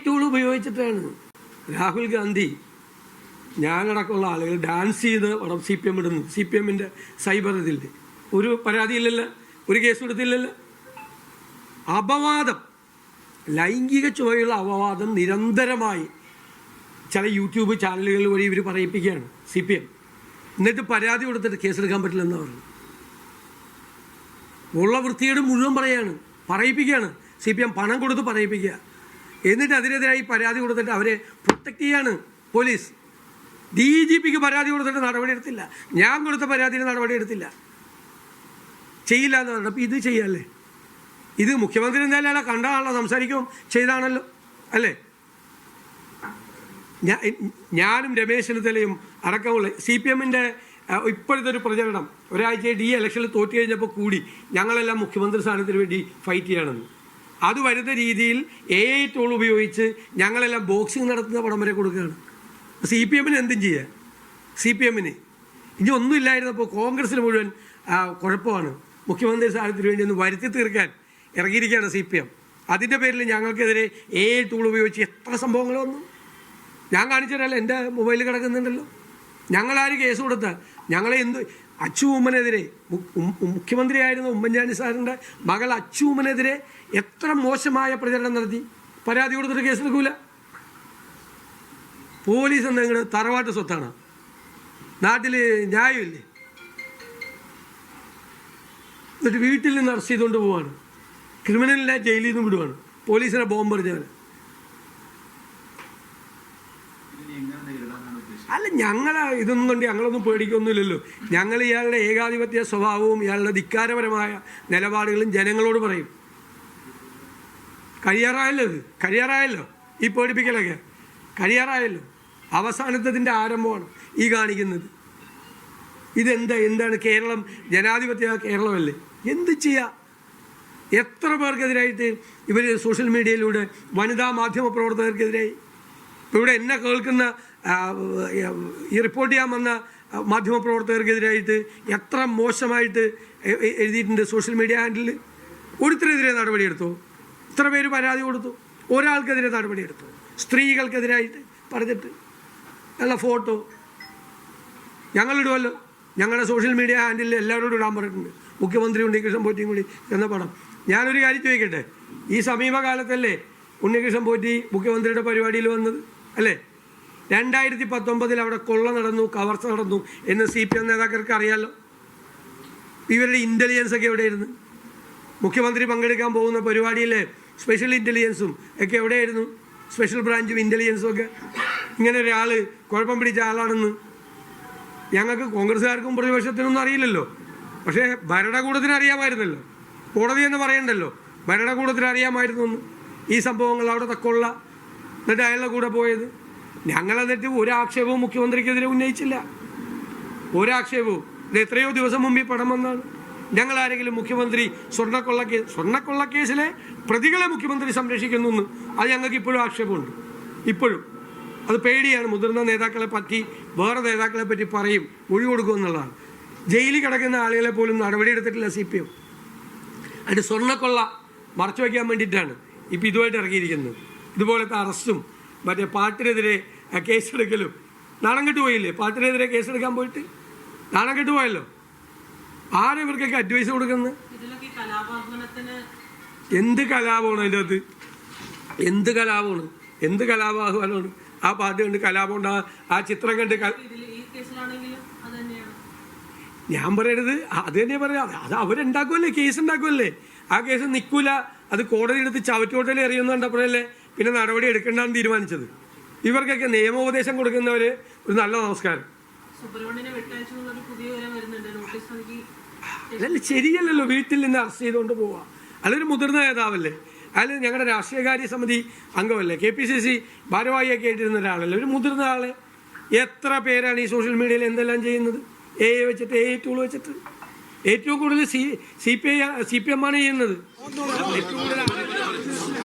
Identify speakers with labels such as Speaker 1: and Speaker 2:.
Speaker 1: Tool ഉപയോഗിച്ചിട്ടാണ് രാഹുൽ ഗാന്ധി ഞാനടക്കമുള്ള ആളുകൾ dance ചെയ്ത് പടം CPM ഇടുന്നു. CPMൻ്റെ സൈബർ ഇതിൽ ഒരു പരാതിയില്ലല്ലോ, ഒരു കേസ് കൊടുത്തില്ലല്ലോ. അപവാദം, ലൈംഗിക ചുവയുള്ള അപവാദം നിരന്തരമായി ചില യൂട്യൂബ് ചാനലുകൾ വഴി ഇവർ പറയിപ്പിക്കുകയാണ് CPM. എന്നിട്ട് പരാതി കൊടുത്തിട്ട് കേസെടുക്കാൻ പറ്റില്ലെന്ന് പറഞ്ഞു. ഉള്ള വൃത്തിയോട് മുഴുവൻ പറയിപ്പിക്കുകയാണ് CPM. പണം കൊടുത്ത് പറയിപ്പിക്കുക. എന്നിട്ട് അതിനെതിരായി പരാതി കൊടുത്തിട്ട് അവരെ പ്രൊട്ടക്റ്റ് ചെയ്യാണ് പോലീസ്. DGPക്ക് പരാതി കൊടുത്തിട്ട് നടപടിയെടുത്തില്ല. ഞാൻ കൊടുത്ത പരാതിയിൽ നടപടിയെടുത്തില്ല, ചെയ്യില്ല എന്ന് പറഞ്ഞു. അപ്പോൾ ഇത് ചെയ്യാല്ലേ? ഇത് മുഖ്യമന്ത്രി എന്തായാലും കണ്ട ആളോ സംസാരിക്കും ചെയ്താണല്ലോ അല്ലേ? ഞാനും രമേശ് ചെന്നിത്തലയും അടക്കമുള്ള CPMൻ്റെ ഇപ്പോഴത്തെ ഒരു പ്രചരണം ഒരാഴ്ചയായിട്ട് ഈ ഇലക്ഷനിൽ തോറ്റു കഴിഞ്ഞപ്പോൾ കൂടി ഞങ്ങളെല്ലാം മുഖ്യമന്ത്രി സ്ഥാനത്തിന് വേണ്ടി ഫൈറ്റ് ചെയ്യണമെന്ന്. അത് വരുന്ന രീതിയിൽ AI ടൂൾ ഉപയോഗിച്ച് ഞങ്ങളെല്ലാം ബോക്സിങ് നടത്തുന്ന പടം വരെ കൊടുക്കുകയാണ്. CPMന് എന്തും ചെയ്യുക. CPMന് ഇനി ഒന്നുമില്ലായിരുന്നപ്പോൾ കോൺഗ്രസ്സിന് മുഴുവൻ കുഴപ്പമാണ്. മുഖ്യമന്ത്രി സ്ഥാനത്തിന് വേണ്ടി ഒന്ന് വരുത്തി തീർക്കാൻ ഇറങ്ങിയിരിക്കുകയാണ് CPM. അതിൻ്റെ പേരിൽ ഞങ്ങൾക്കെതിരെ AI ടൂൾ ഉപയോഗിച്ച് എത്ര സംഭവങ്ങൾ വന്നു ഞാൻ കാണിച്ചു തരാമല്ലോ. എൻ്റെ മൊബൈലിൽ കിടക്കുന്നുണ്ടല്ലോ. ഞങ്ങളാരും കേസ് കൊടുത്ത ഞങ്ങളെ അച്ചു ഉമ്മനെതിരെ, മുഖ്യമന്ത്രിയായിരുന്ന ഉമ്മൻചാണ്ടി സാറിൻ്റെ മകൾ അച്ചു ഉമ്മനെതിരെ എത്ര മോശമായ പ്രചരണം നടത്തി. പരാതി കൊടുത്തിട്ട് കേസെടുക്കൂല. പോലീസ് എന്തെങ്കിലും തറവാട്ട് സ്വത്താണ്, നാട്ടിൽ ന്യായമില്ലേ? എന്നിട്ട് വീട്ടിൽ നിന്ന് അറസ്റ്റ് ചെയ്തുകൊണ്ട് പോവാണ്. ക്രിമിനലിനെ ജയിലിൽ നിന്ന് വിടുവാണ്. പോലീസിനെ ബോംബെറിഞ്ഞാൽ അല്ല. ഇതൊന്നും കൊണ്ട് ഞങ്ങളൊന്നും പേടിക്കൊന്നുമില്ലല്ലോ. ഞങ്ങൾ ഇയാളുടെ ഏകാധിപത്യ സ്വഭാവവും ഇയാളുടെ ധിക്കാരപരമായ നിലപാടുകളും ജനങ്ങളോട് പറയും. കഴിയാറായല്ലോ ഈ പേടിപ്പിക്കലൊക്കെ കഴിയാറായല്ലോ. അവസാനത്തതിൻ്റെ ആരംഭമാണ് ഈ കാണിക്കുന്നത്. എന്താണ് കേരളം? ജനാധിപത്യ കേരളമല്ലേ? എന്ത് ചെയ്യുക? എത്ര പേർക്കെതിരായിട്ട് ഇവർ സോഷ്യൽ മീഡിയയിലൂടെ വനിതാ മാധ്യമ പ്രവർത്തകർക്കെതിരായി, ഇവിടെ എന്നെ കേൾക്കുന്ന ഈ റിപ്പോർട്ട് ചെയ്യാൻ വന്ന മാധ്യമപ്രവർത്തകർക്കെതിരായിട്ട് എത്ര മോശമായിട്ട് എഴുതിയിട്ടുണ്ട് സോഷ്യൽ മീഡിയ ഹാൻഡിൽ. ഒരുത്തരെതിരെ നടപടിയെടുത്തു, ഇത്ര പേര് പരാതി കൊടുത്തു, ഒരാൾക്കെതിരെ നടപടിയെടുത്തു. സ്ത്രീകൾക്കെതിരായിട്ട് പറഞ്ഞിട്ട് നല്ല ഫോട്ടോ ഞങ്ങളിടുമല്ലോ. ഞങ്ങളുടെ സോഷ്യൽ മീഡിയ ഹാൻഡിൽ എല്ലാവരോടും ഇടാൻ പറഞ്ഞിട്ടുണ്ട്. മുഖ്യമന്ത്രി ഉണ്ണികൃഷ്ണൻ പോറ്റിയും കൂടി എന്ന പടം. ഞാനൊരു കാര്യം ചോദിക്കട്ടെ, ഈ സമീപകാലത്തല്ലേ ഉണ്ണികൃഷ്ണൻ പോറ്റി മുഖ്യമന്ത്രിയുടെ പരിപാടിയിൽ വന്നത് അല്ലേ? 2019 അവിടെ കൊള്ള നടന്നു, കവർച്ച നടന്നു എന്ന് CPM നേതാക്കൾക്ക് അറിയാമല്ലോ. ഇവരുടെ ഇൻ്റലിജൻസ് ഒക്കെ എവിടെയായിരുന്നു? മുഖ്യമന്ത്രി പങ്കെടുക്കാൻ പോകുന്ന പരിപാടിയിലെ സ്പെഷ്യൽ ഇൻ്റലിജൻസും ഒക്കെ എവിടെയായിരുന്നു? സ്പെഷ്യൽ ബ്രാഞ്ചും ഇൻ്റലിജൻസും ഒക്കെ. ഇങ്ങനെ ഒരാൾ കുഴപ്പം പിടിച്ച ആളാണെന്ന് ഞങ്ങൾക്ക് കോൺഗ്രസ്സുകാർക്കും പ്രതിപക്ഷത്തിനൊന്നും അറിയില്ലല്ലോ. പക്ഷേ ഭരണകൂടത്തിന് അറിയാമായിരുന്നല്ലോ. കോടതി എന്ന് പറയണ്ടല്ലോ, ഭരണകൂടത്തിന് അറിയാമായിരുന്നു എന്ന്. ഈ സംഭവങ്ങൾ അവിടെ തക്കൊള്ള എന്നിട്ട് അയാളുടെ കൂടെ പോയത്. ഞങ്ങളെന്നിട്ട് ഒരാക്ഷേപവും മുഖ്യമന്ത്രിക്കെതിരെ ഉന്നയിച്ചില്ല, ഒരാക്ഷേപവും. ഇത് എത്രയോ ദിവസം മുമ്പ് ഈ പടം വന്നാണ്. ഞങ്ങളാരെങ്കിലും മുഖ്യമന്ത്രി സ്വർണ്ണക്കൊള്ള കേസിലെ പ്രതികളെ മുഖ്യമന്ത്രി സംരക്ഷിക്കുന്നു എന്ന് അത് ഞങ്ങൾക്ക് ഇപ്പോഴും ആക്ഷേപമുണ്ട്. ഇപ്പോഴും അത് പേടിയാണ്. മുതിർന്ന നേതാക്കളെ പറ്റി വേറെ നേതാക്കളെ പറ്റി പറയും, മൊഴി കൊടുക്കും എന്നുള്ളതാണ്. ജയിലിൽ കിടക്കുന്ന ആളുകളെ പോലും നടപടിയെടുത്തിട്ടില്ല CPM. അതിൻ്റെ സ്വർണ്ണക്കൊള്ള മറച്ചു വയ്ക്കാൻ വേണ്ടിയിട്ടാണ് ഇപ്പം ഇതുമായിട്ട് ഇറങ്ങിയിരിക്കുന്നത്. ഇതുപോലത്തെ അറസ്റ്റും മറ്റേ പാട്ടിനെതിരെ കേസെടുക്കലും. നാണം കെട്ടുപോയില്ലേ? പാട്ടിനെതിരെ കേസെടുക്കാൻ പോയിട്ട് നാണം കെട്ടുപോയല്ലോ. ആരും ഇവർക്കൊക്കെ അഡ്വൈസ് കൊടുക്കുന്നത്? എന്ത് കലാപമാണ് അതിൻ്റെ അകത്ത്? എന്ത് കലാപാഹ്വാനമാണ്? ആ പാട്ട് കണ്ട് കലാപം ഉണ്ട്, ആ ചിത്രം കണ്ട്. ഞാൻ പറയണത് അത് തന്നെ പറയാം. അത് അവരുണ്ടാക്കുമല്ലേ, കേസ് ഉണ്ടാക്കുമല്ലേ. ആ കേസ് നിൽക്കൂല, അത് കോടതി എടുത്ത് ചവറ്റുകൊട്ടയിൽ എറിയുന്ന കണ്ടപ്പോഴല്ലേ പിന്നെ നടപടി എടുക്കേണ്ടെന്ന് തീരുമാനിച്ചത്. ഇവർക്കൊക്കെ നിയമോപദേശം കൊടുക്കുന്നവർ ഒരു നല്ല നമസ്കാരം. അതല്ല, ശരിയല്ലല്ലോ വീട്ടിൽ നിന്ന് അറസ്റ്റ് ചെയ്തുകൊണ്ട് പോവുക. അതൊരു മുതിർന്ന നേതാവല്ലേ, അതിൽ ഞങ്ങളുടെ രാഷ്ട്രീയകാര്യ സമിതി അംഗമല്ലേ, KPCC ഭാരവാഹിയൊക്കെ ആയിട്ടിരുന്ന ഒരാളല്ലേ, ഒരു മുതിർന്ന ആളെ. എത്ര പേരാണ് ഈ സോഷ്യൽ മീഡിയയിൽ എന്തെല്ലാം ചെയ്യുന്നത്? AI വെച്ചിട്ട്, AI ടൂൾ വെച്ചിട്ട്. ഏറ്റവും കൂടുതൽ CPM ആണ് ചെയ്യുന്നത്. ഏറ്റവും കൂടുതൽ